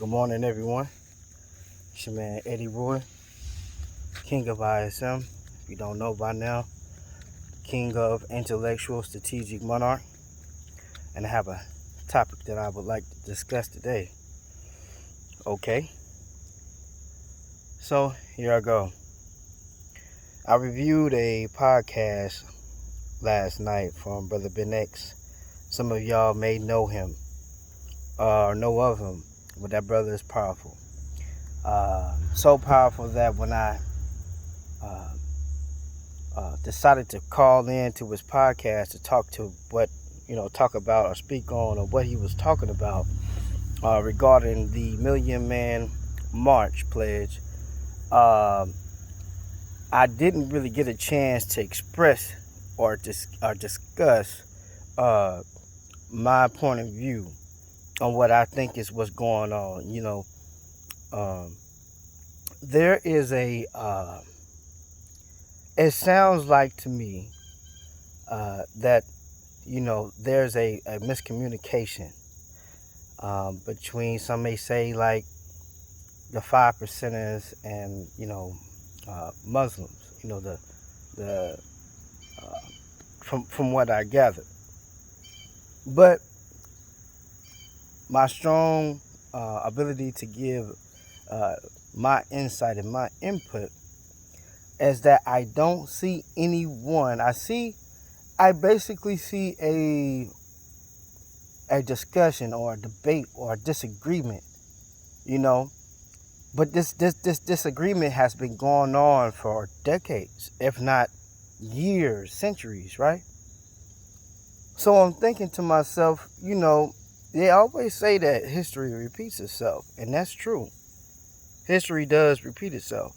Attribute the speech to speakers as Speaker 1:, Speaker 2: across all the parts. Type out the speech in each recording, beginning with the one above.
Speaker 1: Good morning, everyone. It's your man Eddie Roy, King of I.S.M. If you don't know by now, King of Intellectual Strategic Monarch. And I have a topic that I would like to discuss today. Okay, so here I go. I reviewed a podcast last night from Brother Ben X. Some of y'all may know him or know of him, but that brother is powerful. So powerful that when I decided to call in to his podcast to talk about or speak on or what he was talking about regarding the Million Man March pledge. I didn't really get a chance to express or discuss my point of view on what I think is what's going on. There is it sounds like to me that there's a miscommunication between, some may say, like the 5%ers and Muslims. The from what I gathered, but my strong ability to give my insight and my input is that I don't see anyone. I basically see a discussion or a debate or a disagreement, but this disagreement has been going on for decades, if not years, centuries, right? So I'm thinking to myself, they always say that history repeats itself, and that's true. History does repeat itself.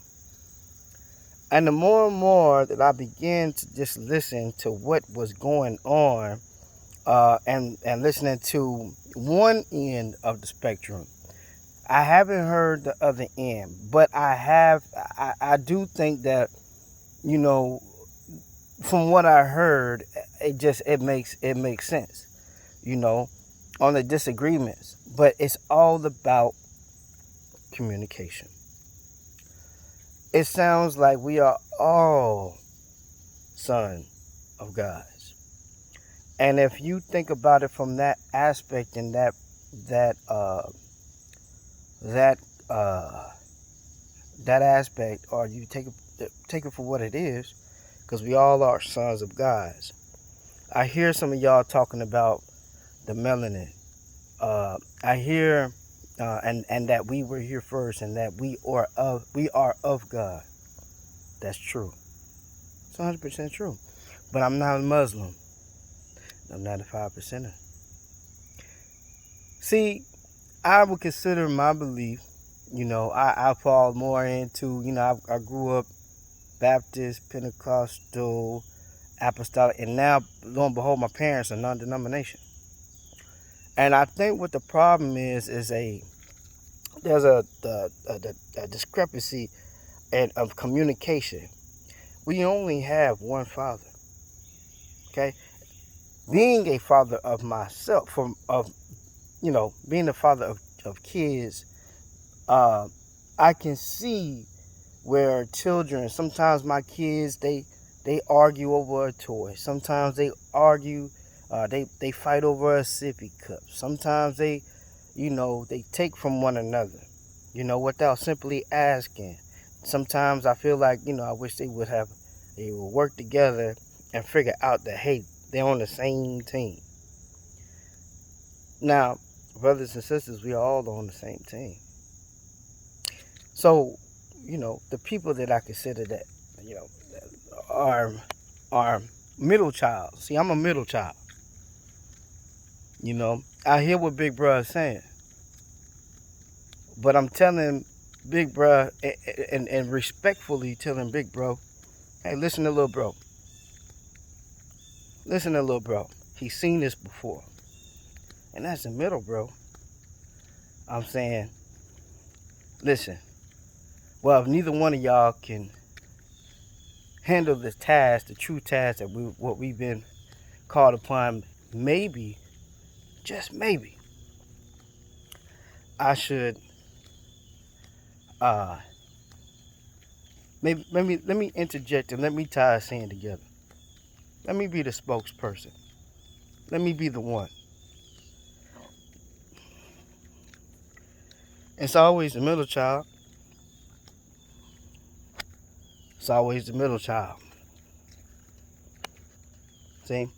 Speaker 1: And the more and more that I began to just listen to what was going on, and listening to one end of the spectrum, I haven't heard the other end, but I do think that, from what I heard, it makes sense, on the disagreements, but it's all about communication. It sounds like we are all sons of God. And if you think about it from that aspect and that aspect, or you take it for what it is, because we all are sons of God. I hear some of y'all talking about the melanin. I hear and that we were here first, and that we are of God. That's true. It's 100% true. But I'm not a Muslim. I'm not a 5%er. See, I would consider my belief, I fall more into, I grew up Baptist, Pentecostal, Apostolic, and now, lo and behold, my parents are non-denomination. And I think what the problem is there's a discrepancy of communication. We only have one Father, okay? Being a father of myself, being a father of kids, I can see where children, sometimes my kids, they argue over a toy. Sometimes they argue, they fight over a sippy cup. Sometimes they take from one another, without simply asking. Sometimes I feel like, I wish they would work together and figure out that, hey, they're on the same team. Now, brothers and sisters, we are all on the same team. So, the people that I consider that, are middle child. See, I'm a middle child. I hear what Big Bro is saying, but I'm telling Big Bro and respectfully telling Big Bro, hey, listen to little bro. Listen to little bro. He's seen this before. And that's the middle, bro. I'm saying, listen, well, if neither one of y'all can handle the task, the true task that what we've been called upon, maybe, just maybe, I should uh, maybe let me interject and let me tie us in together. Let me be the spokesperson. Let me be the one. It's always the middle child. It's always the middle child. See?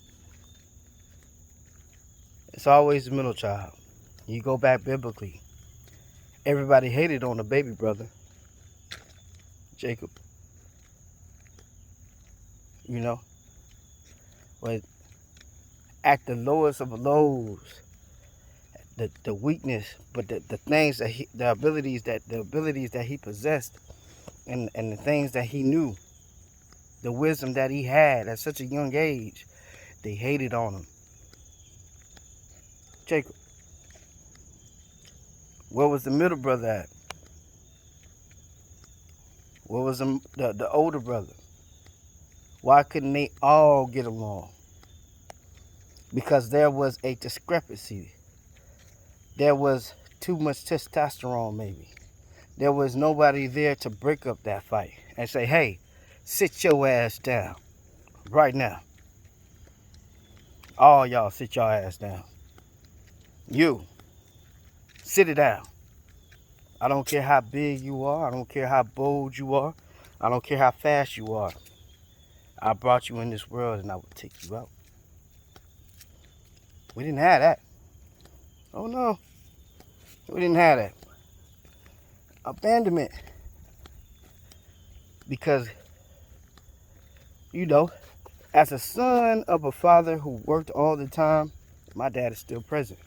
Speaker 1: It's always the middle child. You go back biblically. Everybody hated on the baby brother, Jacob. You know? But at the lowest of lows, the weakness, but the things that the abilities that he possessed, and the things that he knew, the wisdom that he had at such a young age, they hated on him. Jacob. Where was the middle brother at? Where was the older brother? Why couldn't they all get along? Because there was a discrepancy. There was too much testosterone, maybe. There was nobody there to break up that fight and say, hey, sit your ass down right now. All y'all sit your ass down. You, sit it down. I don't care how big you are. I don't care how bold you are. I don't care how fast you are. I brought you in this world and I will take you out. We didn't have that. Oh no. We didn't have that. Abandonment. Because, you know, as a son of a father who worked all the time, my dad is still present.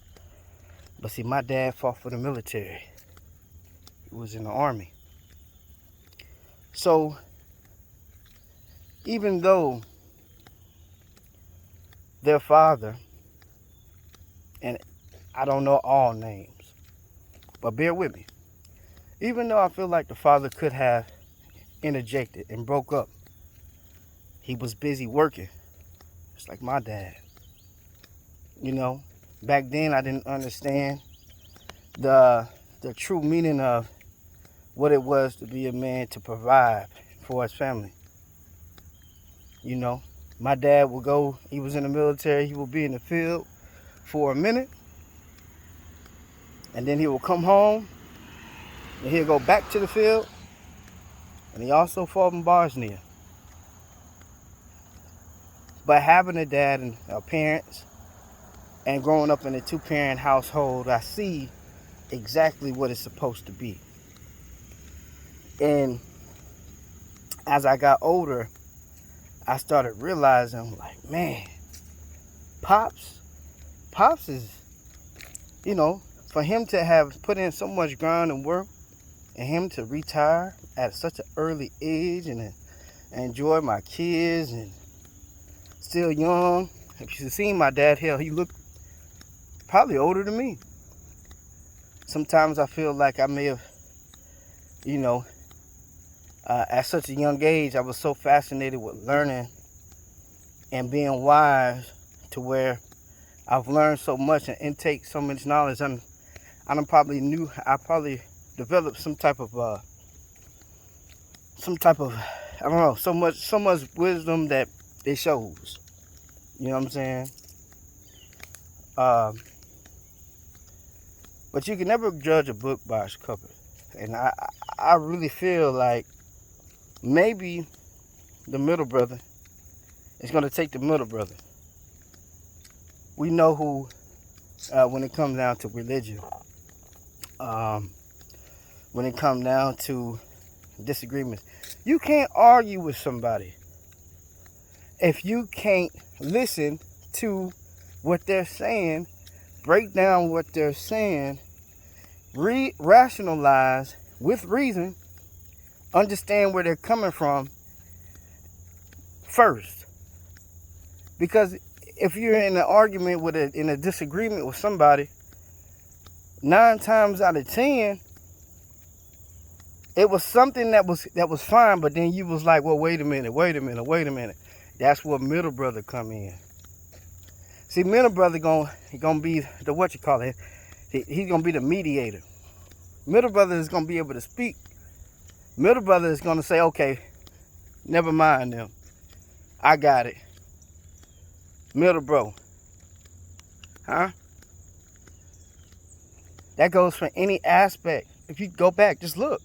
Speaker 1: But see, my dad fought for the military. He was in the army. So, even though their father, and I don't know all names, but bear with me. Even though I feel like the father could have interjected and broke up, he was busy working. It's like my dad. You know, back then I didn't understand the true meaning of what it was to be a man to provide for his family. You know, my dad would go, he was in the military, he would be in the field for a minute, and then he would come home, and he'd go back to the field, and he also fought in Bosnia. But having a dad and parents, and growing up in a two-parent household, I see exactly what it's supposed to be. And as I got older, I started realizing, like, man, Pops is, you know, for him to have put in so much grind and work, and him to retire at such an early age and enjoy my kids and still young. If you've seen my dad, hell, he looked probably older than me. Sometimes I feel like I may have, you know, at such a young age, I was so fascinated with learning and being wise to where I've learned so much and intake so much knowledge. I probably developed some type of, I don't know, so much wisdom that it shows. You know what I'm saying? But you can never judge a book by its cover. And I really feel like maybe the middle brother is going to take the middle brother. We know who, when it comes down to religion, when it comes down to disagreements, you can't argue with somebody if you can't listen to what they're saying, break down what they're saying, rationalize with reason, understand where they're coming from first. Because if you're in an argument in a disagreement with somebody, 9 times out of 10, it was something that was fine, but then you was like, well, wait a minute. That's where middle brother come in. See, middle brother gonna be the what you call it. He's gonna be the mediator. Middle brother is gonna be able to speak Middle brother is going to say, okay, never mind them. I got it. Middle bro. Huh? That goes for any aspect. If you go back, just look.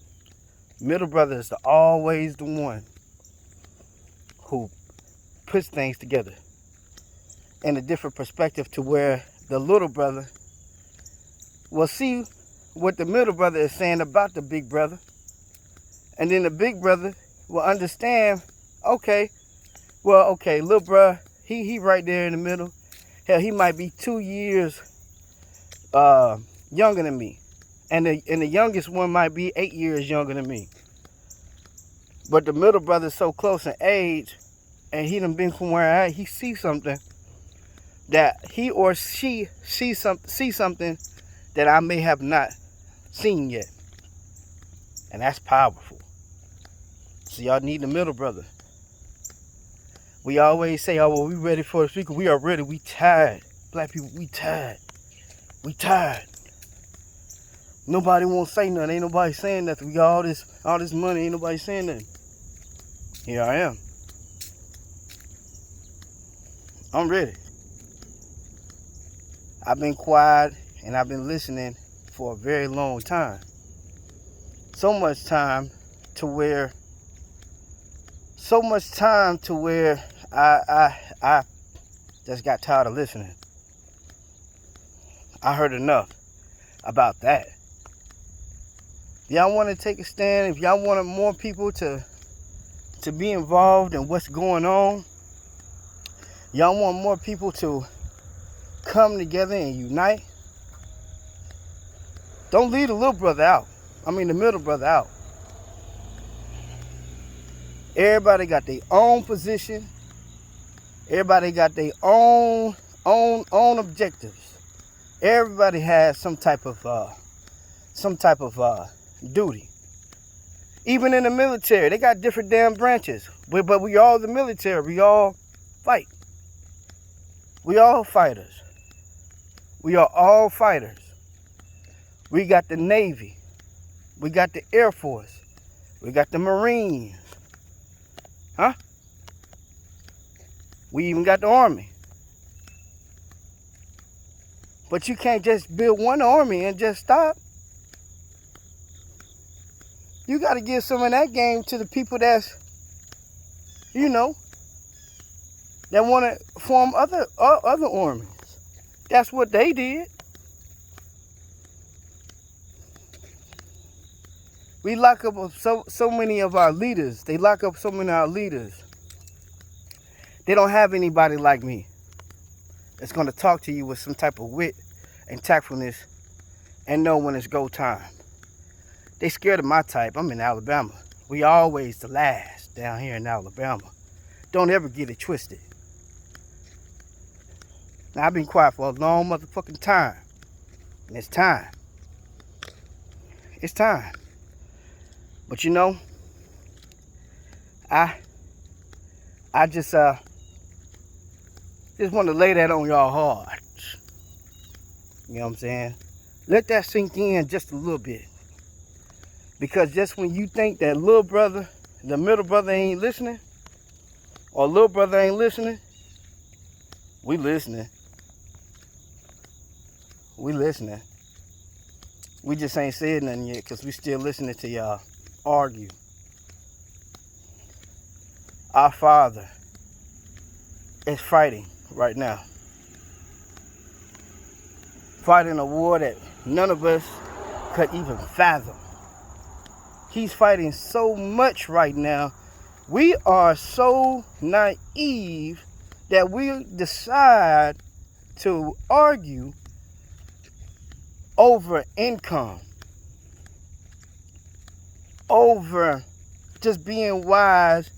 Speaker 1: Middle brother is always the one who puts things together in a different perspective, to where the little brother will see what the middle brother is saying about the big brother. And then the big brother will understand, okay, well, okay, little bruh, he right there in the middle. Hell, he might be 2 years younger than me. And the youngest one might be 8 years younger than me. But the middle brother's so close in age, and he done been from where I, he sees something that he or she see something that I may have not seen yet. And that's powerful. So y'all need the middle brother. We always say, oh, well, we ready for the speaker. We are ready. We tired. Black people, we tired. We tired. Nobody won't say nothing. Ain't nobody saying nothing. We got all this money. Ain't nobody saying nothing. Here I am. I'm ready. I've been quiet and I've been listening for a very long time. So much time to where I just got tired of listening. I heard enough about that. Y'all want to take a stand? If y'all want more people to be involved in what's going on, y'all want more people to come together and unite, don't leave the little brother out. I mean the middle brother out. Everybody got their own position. Everybody got their own objectives. Everybody has some type of duty. Even in the military, they got different damn branches. But we all the military. We all fight. We all fighters. We are all fighters. We got the Navy. We got the Air Force. We got the Marines. Huh? We even got the Army. But you can't just build one army and just stop. You got to give some of that game to the people that's, that want to form other armies. That's what they did. We lock up so many of our leaders. They lock up so many of our leaders. They don't have anybody like me that's going to talk to you with some type of wit and tactfulness and know when it's go time. They scared of my type. I'm in Alabama. We always the last down here in Alabama. Don't ever get it twisted. Now, I've been quiet for a long motherfucking time. And it's time. It's time. But I just want to lay that on y'all hard. You know what I'm saying? Let that sink in just a little bit. Because just when you think that little brother, the middle brother ain't listening, or little brother ain't listening, we listening. We listening. We just ain't said nothing yet because we still listening to y'all argue. Our Father is fighting right now. Fighting a war that none of us could even fathom. He's fighting so much right now. We are so naive that we decide to argue over income, over just being wise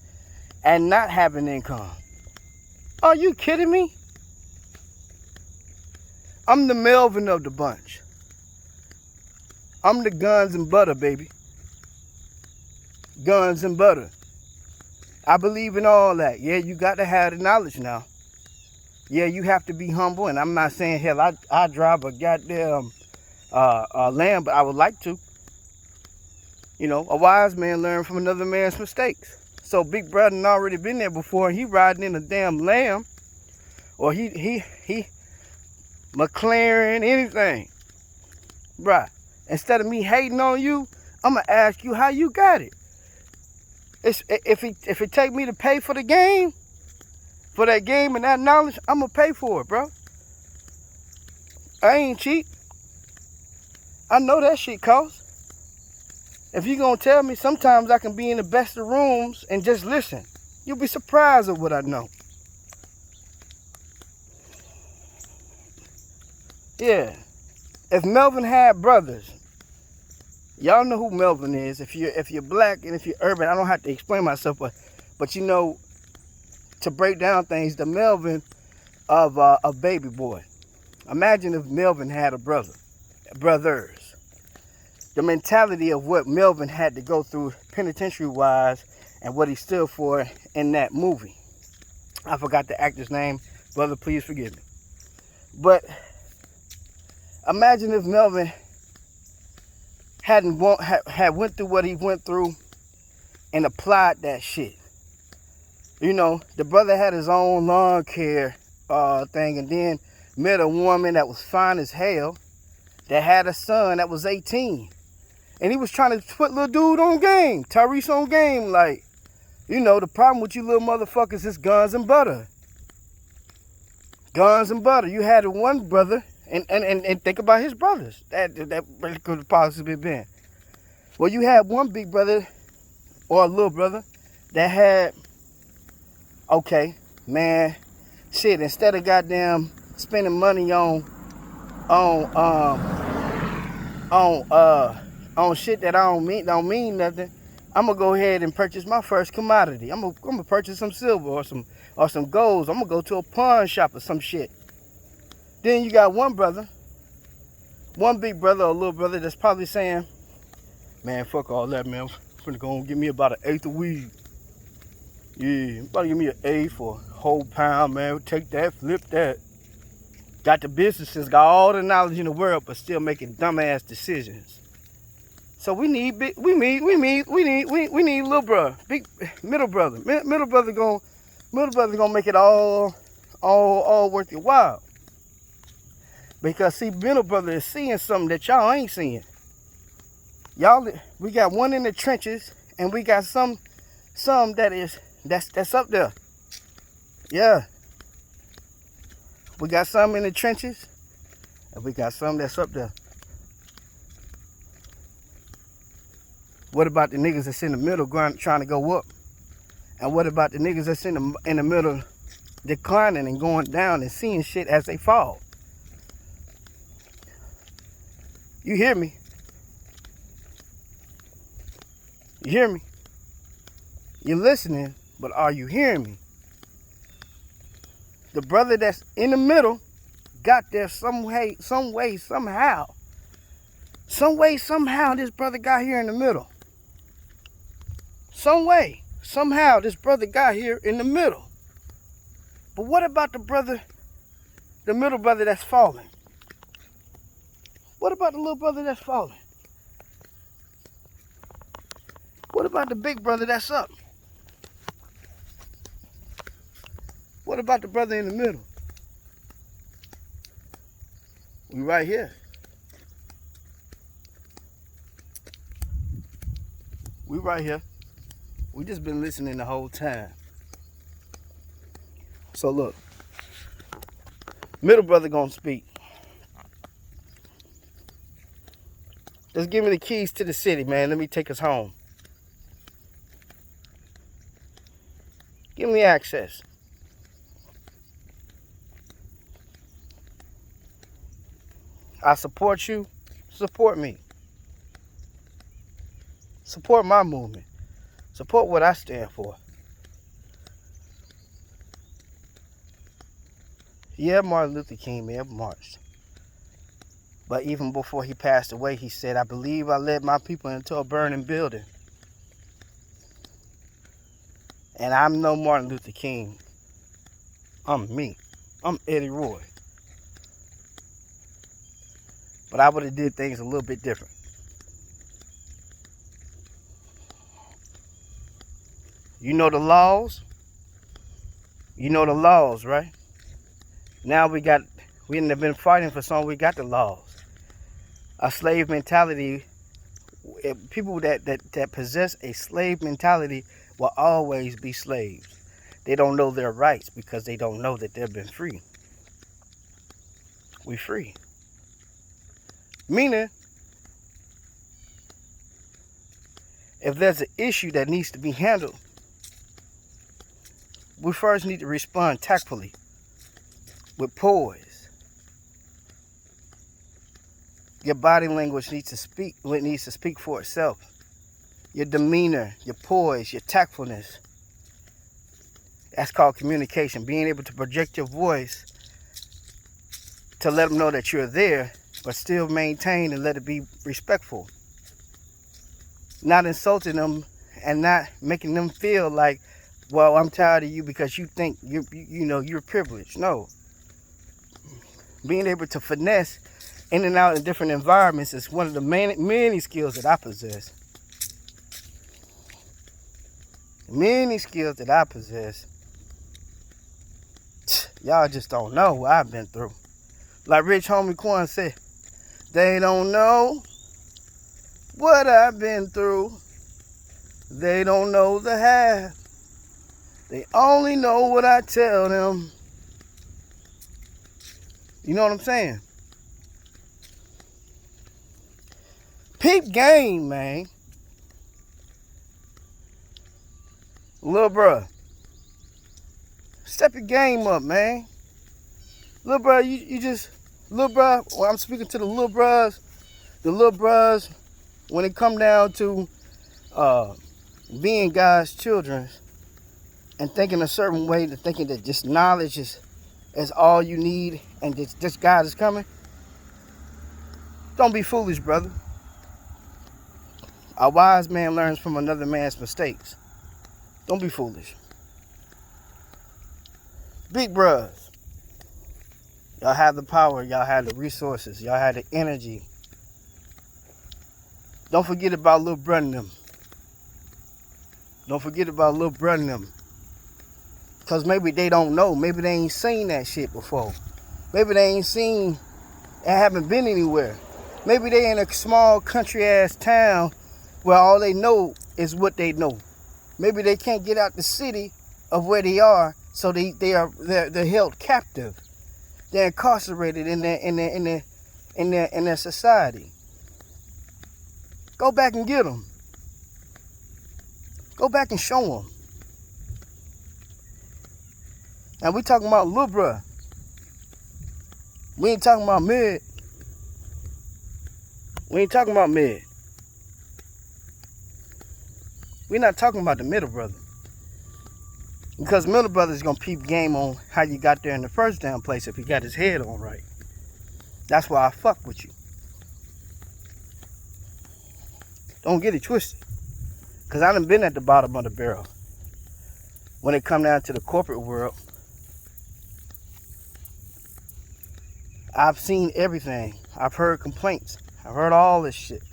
Speaker 1: and not having income. Are you kidding me? I'm the Melvin of the bunch. I'm the guns and butter, baby. Guns and butter. I believe in all that. Yeah, you got to have the knowledge now. Yeah, you have to be humble. And I'm not saying, hell, I drive a goddamn Lamb, but I would like to. A wise man learned from another man's mistakes. So Big Brother done already been there before, and he riding in a damn lamb, or he McLaren, anything. Bruh, instead of me hating on you, I'm going to ask you how you got it. If it take me to pay for the game, for that game and that knowledge, I'm going to pay for it, bro. I ain't cheap. I know that shit costs. If you going to tell me, sometimes I can be in the best of rooms and just listen. You'll be surprised at what I know. Yeah. If Melvin had brothers, y'all know who Melvin is. If you're black and if you're urban, I don't have to explain myself, but to break down things, the Melvin of Baby Boy. Imagine if Melvin had brothers. The mentality of what Melvin had to go through penitentiary-wise and what he stood for in that movie. I forgot the actor's name. Brother, please forgive me. But imagine if Melvin had went through what he went through and applied that shit. The brother had his own lawn care thing, and then met a woman that was fine as hell that had a son that was 18. And he was trying to put little dude on game, Tyrese on game. Like, the problem with you little motherfuckers is guns and butter. Guns and butter. You had one brother, and think about his brothers. That could have possibly been. Well, you had one big brother or a little brother that had, okay, man, shit, instead of goddamn spending money on shit that don't mean nothing, I'm gonna go ahead and purchase my first commodity. I'm gonna purchase some silver or some golds. I'm gonna go to a pawn shop or some shit. Then you got one big brother or little brother that's probably saying, man, fuck all that, man. I'm finna go and give me about 1/8 of weed. Yeah, about to give me 1/8 for a whole pound, man. Take that, flip that. Got the businesses, got all the knowledge in the world, but still making dumbass decisions. So we need little brother, big middle brother. Middle brother gonna make it all worth your while. Because see, middle brother is seeing something that y'all ain't seeing. We got one in the trenches, and we got some that's up there. Yeah. We got some in the trenches, and we got some that's up there. What about the niggas that's in the middle trying to go up? And what about the niggas that's in the middle declining and going down and seeing shit as they fall? You hear me? You hear me? You're listening, but are you hearing me? The brother that's in the middle got there some way, somehow. Some way, somehow, this brother got here in the middle. Some way, somehow, this brother got here in the middle. But what about the middle brother that's falling? What about the little brother that's falling? What about the big brother that's up? What about the brother in the middle? We right here. We right here. We just been listening the whole time. So look, middle brother gonna speak. Just give me the keys to the city, man. Let me take us home. Give me access. I support you. Support me. Support my movement. Support what I stand for. Yeah, Martin Luther King may have marched. But even before he passed away, he said, I believe I led my people into a burning building. And I'm no Martin Luther King. I'm me. I'm Eddie Roy. But I would have did things a little bit different. You know the laws? You know the laws, right? Now we have been fighting for something, we got the laws. A slave mentality, people that possess a slave mentality will always be slaves. They don't know their rights because they don't know that they've been free. We free. Meaning, if there's an issue that needs to be handled, we first need to respond tactfully, with poise. Your body language needs to speak for itself. Your demeanor, your poise, your tactfulness. That's called communication. Being able to project your voice to let them know that you're there, but still maintain and let it be respectful. Not insulting them and not making them feel like, well, I'm tired of you because you think you're privileged. No. Being able to finesse in and out in different environments is one of the many skills that I possess. Many skills that I possess. Y'all just don't know what I've been through. Like Rich Homie Quan said, they don't know what I've been through. They don't know the half. They only know what I tell them. You know what I'm saying? Peep game, man. Little bruh, step your game up, man. Little bruh, you just, little bruh, well, I'm speaking to the little bruhs, when it come down to being God's children and thinking a certain way, to thinking that just knowledge is all you need and just God is coming. Don't be foolish, brother. A wise man learns from another man's mistakes. Don't be foolish. Big bruhs, y'all have the power, y'all have the resources, y'all have the energy. Don't forget about little bruh and them. Don't forget about little bruh and them. Because maybe they don't know. Maybe they ain't seen that shit before. Maybe they ain't seen and haven't been anywhere. Maybe they in a small country ass town where all they know is what they know. Maybe they can't get out the city of where they are, so they're held captive. They're incarcerated in their society. Go back and get them. Go back and show them. Now we talking about little bruh. We ain't talking about mid. We ain't talking about mid. We're not talking about the middle brother. Because middle brother is going to peep game on how you got there in the first damn place if he got his head on right. That's why I fuck with you. Don't get it twisted. Because I done been at the bottom of the barrel. When it come down to the corporate world, I've seen everything. I've heard complaints. I've heard all this shit.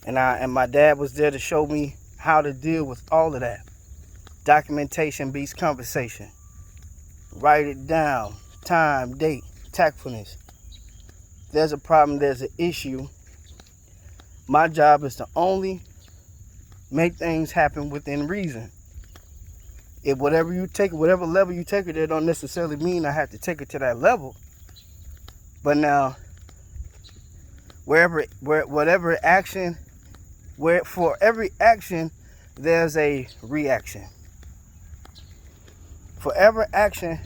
Speaker 1: And my dad was there to show me how to deal with all of that. Documentation beats conversation. Write it down. Time, date, tactfulness. There's a problem, there's an issue. My job is to only make things happen within reason. If whatever level you take it there, don't necessarily mean I have to take it to that level. But now, for every action, there's a reaction. For every action,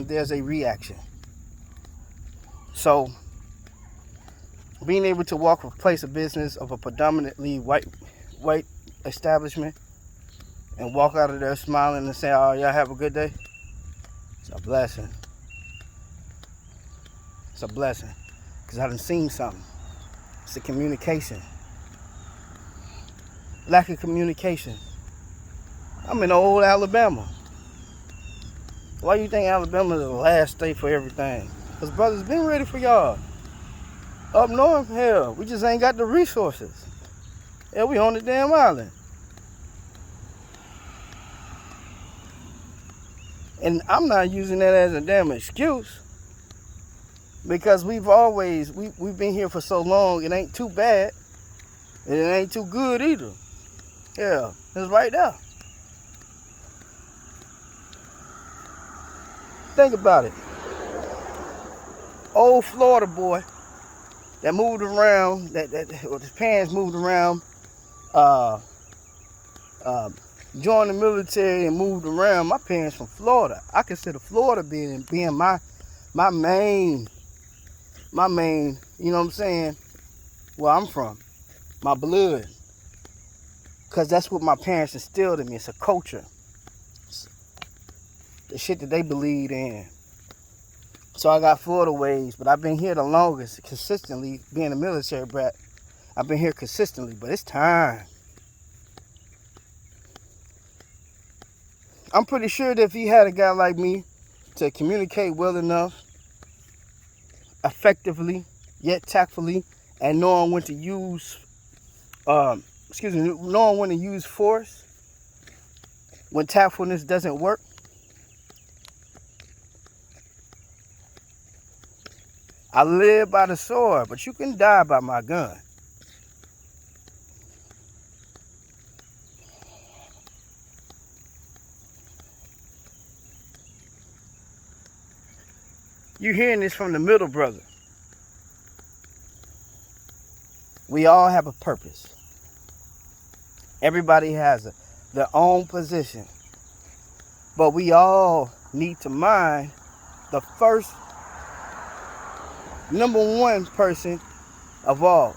Speaker 1: there's a reaction. So, being able to walk a place of business of a predominantly white establishment and walk out of there smiling and say, "Oh, y'all have a good day," it's a blessing. It's a blessing, because I done seen something. It's the communication. Lack of communication. I'm in old Alabama. Why you think Alabama is the last state for everything? Because brothers been ready for y'all. Up north, hell, we just ain't got the resources. Yeah, we on the damn island. And I'm not using that as a damn excuse, because we've been here for so long. It ain't too bad, and it ain't too good either. Yeah, it's right there. Think about it. Old Florida boy that moved around, that his parents moved around, uh, uh, joined the military and moved around. My parents from Florida. I consider Florida being my main, you know what I'm saying, where I'm from, my blood. Because that's what my parents instilled in me. It's a culture. It's the shit that they believed in. So I got Florida ways, but I've been here the longest, consistently, being a military brat. I've been here consistently, but it's time. I'm pretty sure that if you had a guy like me to communicate well enough, effectively, yet tactfully, and knowing when to use, knowing when to use force when tactfulness doesn't work, I live by the sword, but you can die by my gun. You're hearing this from the middle brother. We all have a purpose. Everybody has their own position. But we all need to mind the first, number one person of all.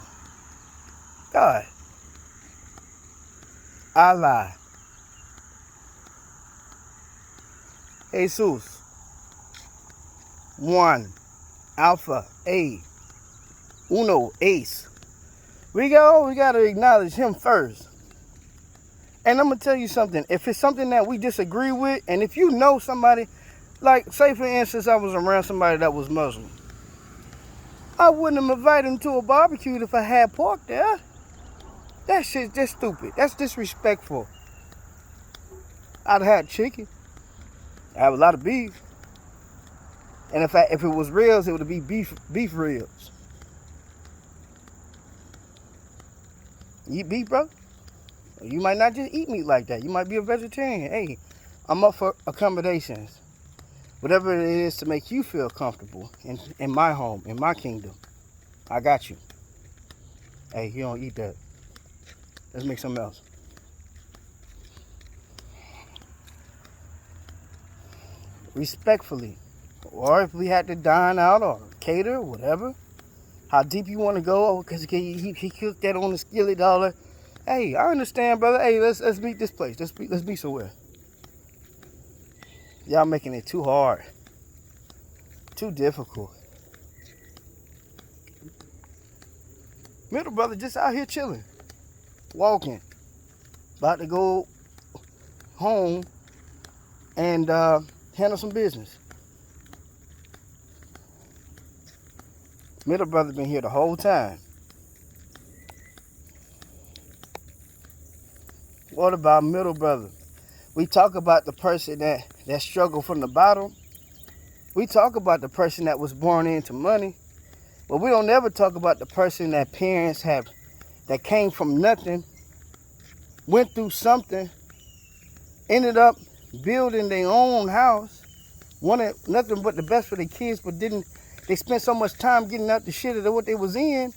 Speaker 1: God. Allah. Jesus. One. Alpha. A. Uno. Ace. We got to acknowledge him first. And I'm going to tell you something. If it's something that we disagree with, and if you know somebody, like, say for instance, I was around somebody that was Muslim, I wouldn't have invited him to a barbecue if I had pork there. That shit's just stupid. That's disrespectful. I'd have had chicken. I have a lot of beef. And if it was ribs, it would be beef ribs. You eat beef, bro? You might not just eat meat like that. You might be a vegetarian. Hey, I'm up for accommodations. Whatever it is to make you feel comfortable in my home, in my kingdom. I got you. Hey, you don't eat that. Let's make something else. Respectfully. Or if we had to dine out or cater, whatever. How deep you want to go, because he cooked that on the skillet dollar. Hey, I understand, brother. Hey, let's meet this place. Let's meet somewhere. Y'all making it too hard. Too difficult. Middle brother just out here chilling. Walking. About to go home and handle some business. Middle brother been here the whole time. What about middle brother? We talk about the person that struggled from the bottom. We talk about the person that was born into money. But we don't ever talk about the person that parents have, that came from nothing, went through something, ended up building their own house, wanted nothing but the best for their kids, but they spent so much time getting out the shit of what they was in,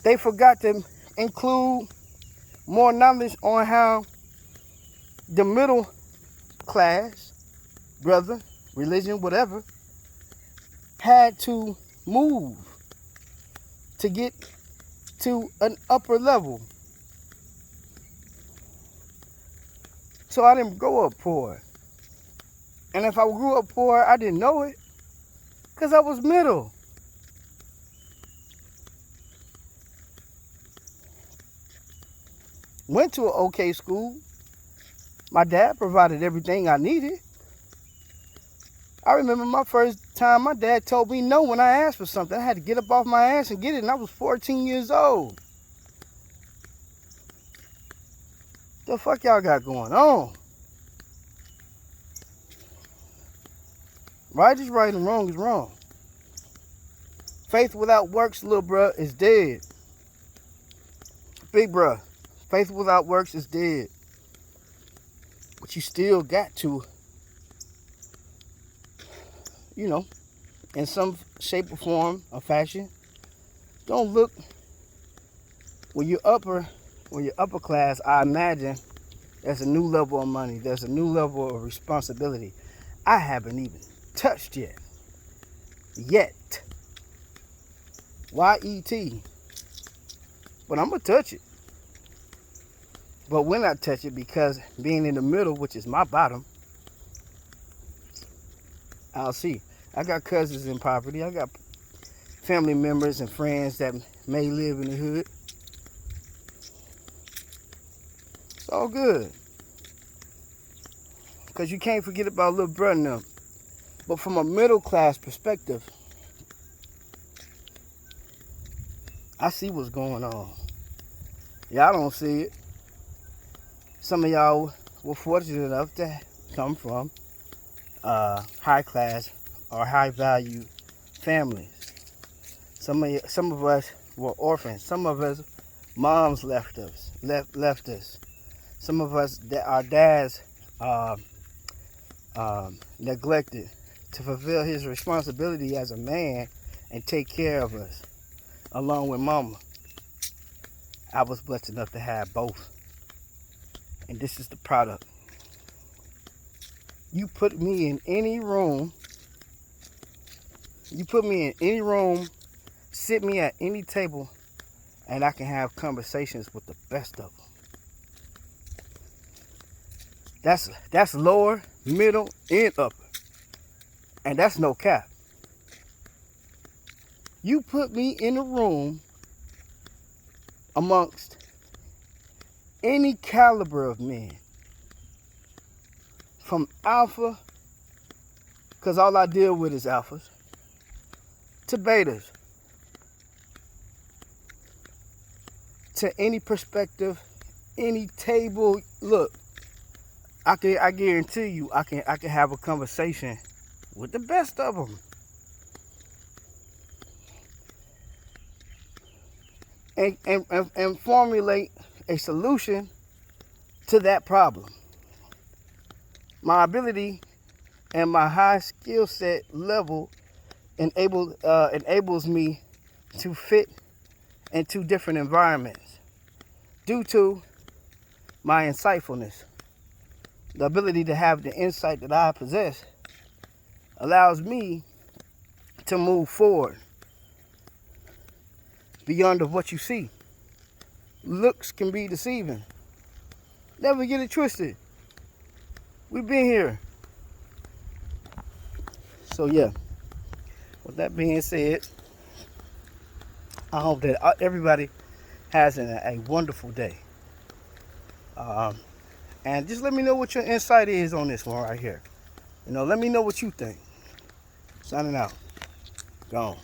Speaker 1: they forgot to include more knowledge on how the middle class, brother, religion, whatever, had to move to get to an upper level. So I didn't grow up poor. And if I grew up poor, I didn't know it, because I was middle. Went to an okay school. My dad provided everything I needed. I remember my first time my dad told me no when I asked for something. I had to get up off my ass and get it, and I was 14 years old. The fuck y'all got going on? Right is right and wrong is wrong. Faith without works, little bruh, is dead. Big bruh, faith without works is dead. But you still got to, you know, in some shape or form or fashion, don't look when you're upper class. I imagine there's a new level of money. There's a new level of responsibility I haven't even touched yet. Y-E-T. But I'm going to touch it. But when I touch it, because being in the middle, which is my bottom, I'll see. I got cousins in poverty. I got family members and friends that may live in the hood. It's all good. Because you can't forget about little brother now. But from a middle class perspective, I see what's going on. Y'all don't see it. Some of y'all were fortunate enough to come from high class or high value families. Some of us were orphans. Some of us, moms left us. Some of us, our dads neglected to fulfill his responsibility as a man and take care of us, along with mama. I was blessed enough to have both. And this is the product. You put me in any room, sit me at any table, and I can have conversations with the best of them. That's lower, middle, and upper. And that's no cap. You put me in a room amongst any caliber of men, from alpha, because all I deal with is alphas, to betas, to any perspective, any table. Look, I guarantee you, I can have a conversation with the best of them, and formulate a solution to that problem. My ability and my high skill set level enables me to fit into different environments due to my insightfulness. The ability to have the insight that I possess allows me to move forward beyond of what you see. Looks can be deceiving. Never get it twisted. We've been here. So yeah, with that being said, I hope that everybody has a wonderful day. And just let me know what your insight is on this one right here. Let me know what you think. Signing out. Gone.